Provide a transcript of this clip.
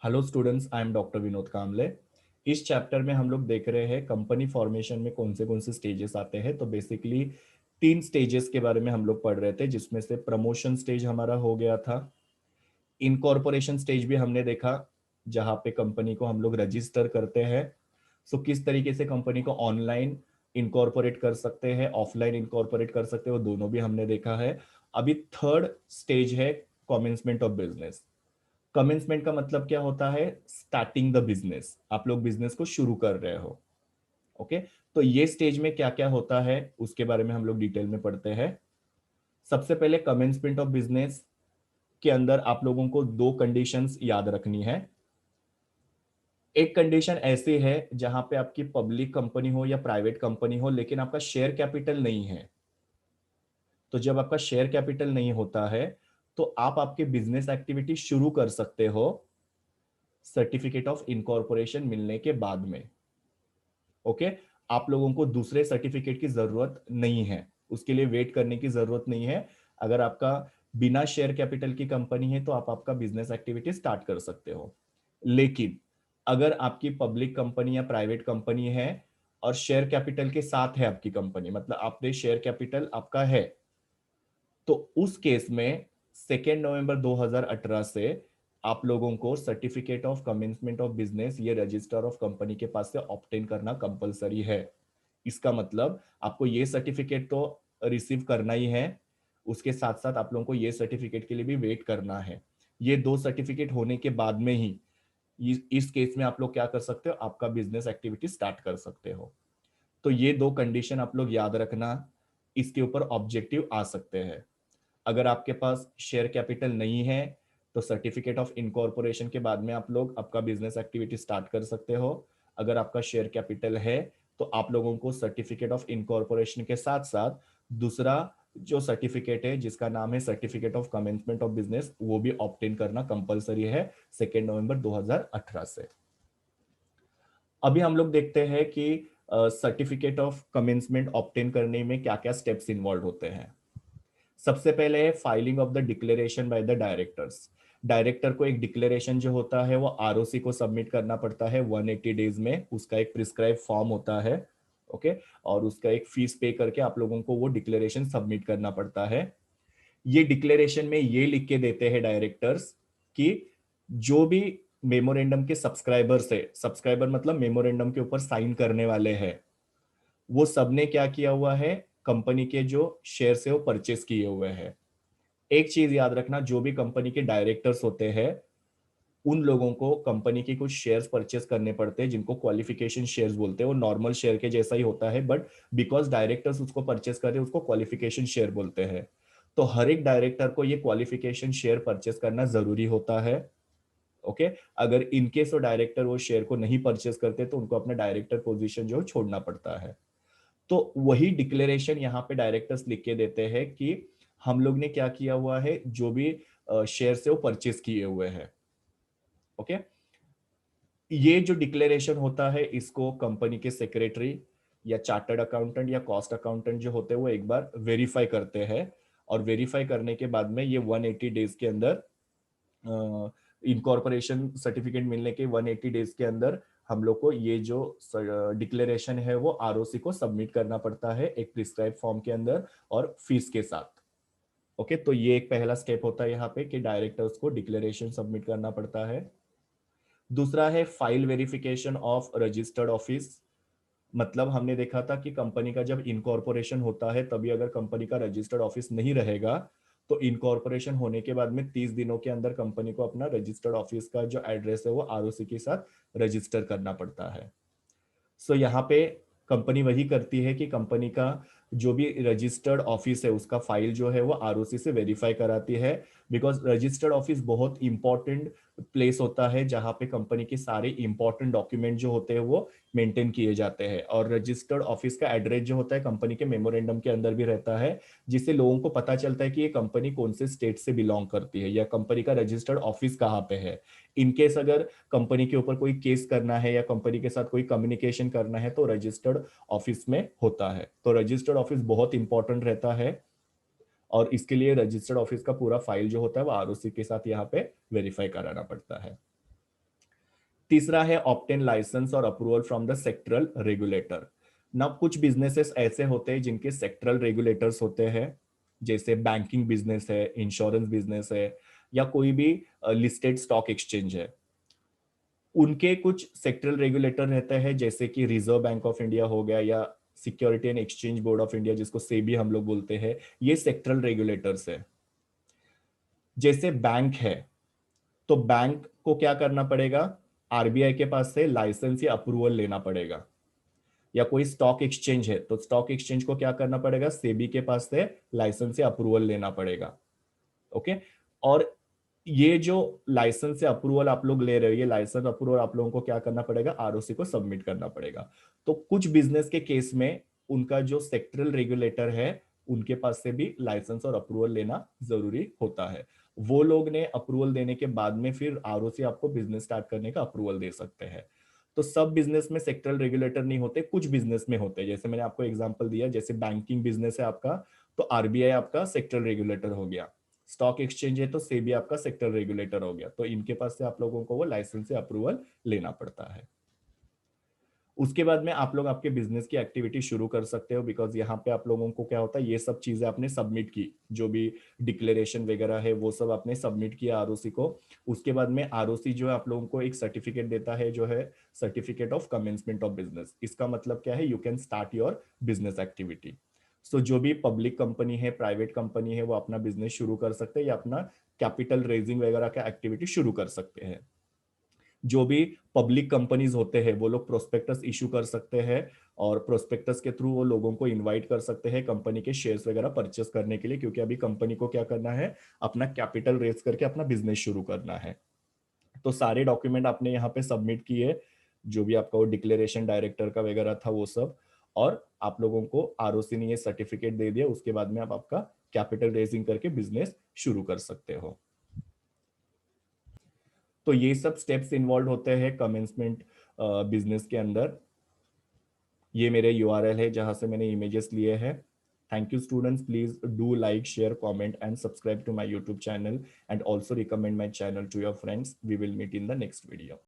Hello students, I am doctor Vinod Kamle. इस chapter में हम लोग देख रहे हैं कंपनी फॉर्मेशन में कौन से स्टेजेस आते हैं। तो बेसिकली 3 स्टेजेस के बारे में हम लोग पढ़ रहे थे, जिसमें से प्रमोशन स्टेज हमारा हो गया था। इनकॉर्पोरेशन स्टेज भी हमने देखा, जहां पे कंपनी को हम लोग रजिस्टर करते हैं। सो किस तरीके से कंपनी को ऑनलाइन इनकॉर्पोरेट कर सकते हैं, ऑफलाइन इनकॉर्पोरेट कर सकते हैं, वो दोनों भी हमने देखा है। अभी थर्ड स्टेज है कमेंसमेंट ऑफ बिजनेस। कमेंसमेंट का मतलब क्या होता है? Starting the business. आप लोग बिजनेस को शुरू कर रहे हो। ओके, तो ये स्टेज में क्या क्या होता है उसके बारे में हम लोग डिटेल में पढ़ते हैं। सबसे पहले कमेंसमेंट ऑफ बिजनेस के अंदर आप लोगों को 2 कंडीशंस याद रखनी है। एक कंडीशन ऐसी है जहां पे आपकी पब्लिक कंपनी हो या प्राइवेट कंपनी हो, लेकिन आपका शेयर कैपिटल नहीं है। तो जब आपका शेयर कैपिटल नहीं होता है, तो आप आपके बिजनेस एक्टिविटी शुरू कर सकते हो सर्टिफिकेट ऑफ इनकॉर्पोरेशन मिलने के बाद में। ओके, आप लोगों को दूसरे सर्टिफिकेट की जरूरत नहीं है, उसके लिए वेट करने की जरूरत नहीं है। अगर आपका बिना शेयर कैपिटल की कंपनी है तो आप आपका बिजनेस एक्टिविटी स्टार्ट कर सकते हो। लेकिन अगर आपकी पब्लिक कंपनी या प्राइवेट कंपनी है और शेयर कैपिटल के साथ है आपकी कंपनी, मतलब आपने शेयर कैपिटल आपका है, तो उस केस में 2 नवंबर 2018 से आप लोगों को certificate of commencement of business ये रजिस्टर ऑफ कंपनी के पास से ऑब्टेन करना कंपलसरी है। इसका मतलब आपको ये सर्टिफिकेट तो रिसीव करना ही है, उसके साथ साथ आप लोगों को ये सर्टिफिकेट के लिए भी वेट करना है। ये 2 सर्टिफिकेट होने के बाद में ही इस केस में आप लोग क्या कर सकते हो, आपका बिजनेस एक्टिविटी स्टार्ट कर सकते हो। तो ये 2 कंडीशन आप लोग याद रखना, इसके ऊपर ऑब्जेक्टिव आ सकते हैं। अगर आपके पास शेयर कैपिटल नहीं है तो सर्टिफिकेट ऑफ इनकॉर्पोरेशन के बाद में आप लोग आपका बिजनेस एक्टिविटी स्टार्ट कर सकते हो। अगर आपका शेयर कैपिटल है तो आप लोगों को सर्टिफिकेट ऑफ इनकॉर्पोरेशन के साथ साथ दूसरा जो सर्टिफिकेट है जिसका नाम है certificate of commencement of business, वो भी ऑब्टेन करना कंपलसरी है 2 नवंबर 2018 से। अभी हम लोग देखते हैं कि सर्टिफिकेट ऑफ कमेंसमेंट ऑब्टेन करने में क्या क्या स्टेप्स इन्वॉल्व होते हैं। सबसे पहले है filing of the declaration by the directors. Director को एक डिक्लेरेशन जो होता है वो आरओसी को सबमिट करना पड़ता है 180 डेज में। उसका एक प्रिस्क्राइब फॉर्म होता है। ओके, और उसका एक फीस पे करके आप लोगों को वो डिक्लेरेशन सबमिट करना पड़ता है। ये डिक्लेरेशन में ये लिख के देते हैं डायरेक्टर्स कि जो भी मेमोरेंडम के सब्सक्राइबर्स है, सब्सक्राइबर मतलब मेमोरेंडम के ऊपर साइन करने वाले हैं, वो सबने क्या किया हुआ है, कंपनी के जो शेयर है वो परचेस किए हुए हैं। एक चीज याद रखना, जो भी कंपनी के डायरेक्टर्स होते हैं उन लोगों को कंपनी की कुछ शेयर्स परचेस करने पड़ते हैं, जिनको क्वालिफिकेशन शेयर्स बोलते हैं। वो नॉर्मल शेयर के जैसा ही होता है, बट बिकॉज डायरेक्टर्स उसको परचेस कर रहे हैं उसको क्वालिफिकेशन शेयर बोलते हैं। तो हर एक डायरेक्टर को ये क्वालिफिकेशन शेयर परचेस करना जरूरी होता है। ओके, अगर इनकेस वो डायरेक्टर वो शेयर को नहीं परचेस करते तो उनको अपना डायरेक्टर पोजीशन जो छोड़ना पड़ता है। तो वही डिक्लेरेशन यहाँ पे डायरेक्टर्स लिख के देते हैं कि हम लोग ने क्या किया हुआ है, जो भी शेयर से वो परचेस किए हुए हैं। ओके, ये जो डिक्लेरेशन होता है इसको कंपनी के सेक्रेटरी या चार्टर्ड अकाउंटेंट या कॉस्ट अकाउंटेंट जो होते हैं वो एक बार वेरीफाई करते हैं। और वेरीफाई करने के बाद में ये 180 डेज के अंदर, इनकॉर्पोरेशन सर्टिफिकेट मिलने के 180 डेज के अंदर हम लोग को ये जो डिक्लेरेशन है वो आरओसी को सबमिट करना पड़ता है एक प्रिस्क्राइब फॉर्म के अंदर और फीस के साथ। ओके, तो ये एक पहला स्टेप होता है यहाँ पे कि डायरेक्टर्स को डिक्लेरेशन सबमिट करना पड़ता है। दूसरा है file verification of registered office. मतलब हमने देखा था कि कंपनी का जब इनकॉर्पोरेशन होता है तभी अगर कंपनी का रजिस्टर्ड ऑफिस नहीं रहेगा तो इनकॉर्पोरेशन होने के बाद में 30 दिनों के अंदर कंपनी को अपना रजिस्टर्ड ऑफिस का जो एड्रेस है वो आरओसी के साथ रजिस्टर करना पड़ता है। सो यहाँ पे कंपनी वही करती है कि कंपनी का जो भी रजिस्टर्ड ऑफिस है उसका फाइल जो है वो आरओसी से वेरीफाई कराती है। बिकॉज रजिस्टर्ड ऑफिस बहुत इंपॉर्टेंट प्लेस होता है जहाँ पे कंपनी के सारे इंपॉर्टेंट डॉक्यूमेंट जो होते हैं वो मेंटेन किए जाते हैं। और रजिस्टर्ड ऑफिस का एड्रेस जो होता है कंपनी के मेमोरेंडम के अंदर भी रहता है, जिससे लोगों को पता चलता है कि ये कंपनी कौन से स्टेट से बिलोंग करती है या कंपनी का रजिस्टर्ड ऑफिस कहाँ पे है। इनकेस अगर कंपनी के ऊपर कोई केस करना है या कंपनी के साथ कोई कम्युनिकेशन करना है तो रजिस्टर्ड ऑफिस में होता है। तो रजिस्टर्ड ऑफिस बहुत इंपॉर्टेंट रहता है और इसके लिए रजिस्टर्ड ऑफिस का पूरा फाइल जो होता है वो आरओसी के साथ यहाँ पे वेरीफाई कराना पड़ता है। तीसरा है ऑब्टेन लाइसेंस और approval from the sectoral regulator. ना कुछ बिजनेसेस ऐसे होते हैं जिनके सेक्टरल रेगुलेटर्स होते हैं, जैसे बैंकिंग बिजनेस है, इंश्योरेंस बिजनेस है, या कोई भी लिस्टेड स्टॉक एक्सचेंज है। उनके कुछ सेक्टरल रेगुलेटर रहते हैं, जैसे कि रिजर्व बैंक ऑफ इंडिया हो गया, या security and exchange board of India जिसको सेबी हम लोग बोलते हैं। ये सेक्टरल रेगुलेटर्स है। जैसे बैंक है, तो बैंक को क्या करना पड़ेगा, आरबीआई के पास से लाइसेंस या अप्रूवल लेना पड़ेगा। या कोई स्टॉक एक्सचेंज है, तो स्टॉक एक्सचेंज को क्या करना पड़ेगा, सेबी के पास से लाइसेंस या अप्रूवल लेना पड़ेगा। ओके। और ये जो लाइसेंस से अप्रूवल आप लोग ले रहे हो, ये लाइसेंस अप्रूवल आप लोगों को क्या करना पड़ेगा, आरओसी को सबमिट करना पड़ेगा। तो कुछ बिजनेस के केस में उनका जो सेक्टरल रेगुलेटर है, उनके पास से भी लाइसेंस और अप्रूवल लेना जरूरी होता है। वो लोग ने अप्रूवल देने के बाद में फिर आरओसी आपको बिजनेस स्टार्ट करने का अप्रूवल दे सकते हैं। तो सब बिजनेस में सेक्टरल रेगुलेटर नहीं होते, कुछ बिजनेस में होते हैं। जैसे मैंने आपको एग्जांपल दिया, जैसे बैंकिंग बिजनेस है आपका, तो आरबीआई आपका सेक्टरल रेगुलेटर हो गया। स्टॉक एक्सचेंज है तो सेबी आपका सेक्टर रेगुलेटर हो गया। तो इनके पास से आप लोगों को वो लाइसेंस से अप्रूवल लेना पड़ता है। उसके बाद में आप लोग आपके बिजनेस की एक्टिविटी शुरू कर सकते हो, बिकॉज यहाँ पे आप लोगों को क्या होता है, ये सब चीजें आपने सबमिट की, जो भी डिक्लेरेशन वगैरह है वो सब आपने सबमिट किया आरओसी को। उसके बाद में आरओसी जो है आप लोगों को एक सर्टिफिकेट देता है, जो है certificate of commencement of business. इसका मतलब क्या है, you can start your business activity. So जो भी पब्लिक कंपनी है, प्राइवेट कंपनी है, वो अपना बिजनेस शुरू कर सकते हैं या अपना कैपिटल रेजिंग वगैरह का एक्टिविटी शुरू कर सकते हैं। जो भी पब्लिक कंपनीज होते हैं वो लोग प्रोस्पेक्टस इशू कर सकते हैं, और प्रोस्पेक्टस के थ्रू वो लोगों को इनवाइट कर सकते हैं कंपनी के शेयर्स वगैरह परचेस करने के लिए, क्योंकि अभी कंपनी को क्या करना है, अपना कैपिटल रेज करके अपना बिजनेस शुरू करना है। तो सारे डॉक्यूमेंट आपने यहाँ पे सबमिट किए, जो भी आपका वो डिक्लेरेशन डायरेक्टर का वगैरह था वो सब, और आप लोगों को आरओसी ने ये सर्टिफिकेट दे दिया। उसके बाद में आप आपका कैपिटल रेजिंग करके बिजनेस शुरू कर सकते हो। तो ये सब स्टेप्स इन्वॉल्व होते हैं कमेंसमेंट बिजनेस के अंदर। ये मेरे यूआरएल है जहां से मैंने इमेजेस लिए हैं। Thank you students, please do like, share, comment and subscribe to my YouTube channel, and also recommend my channel to your friends. We will meet in the next video.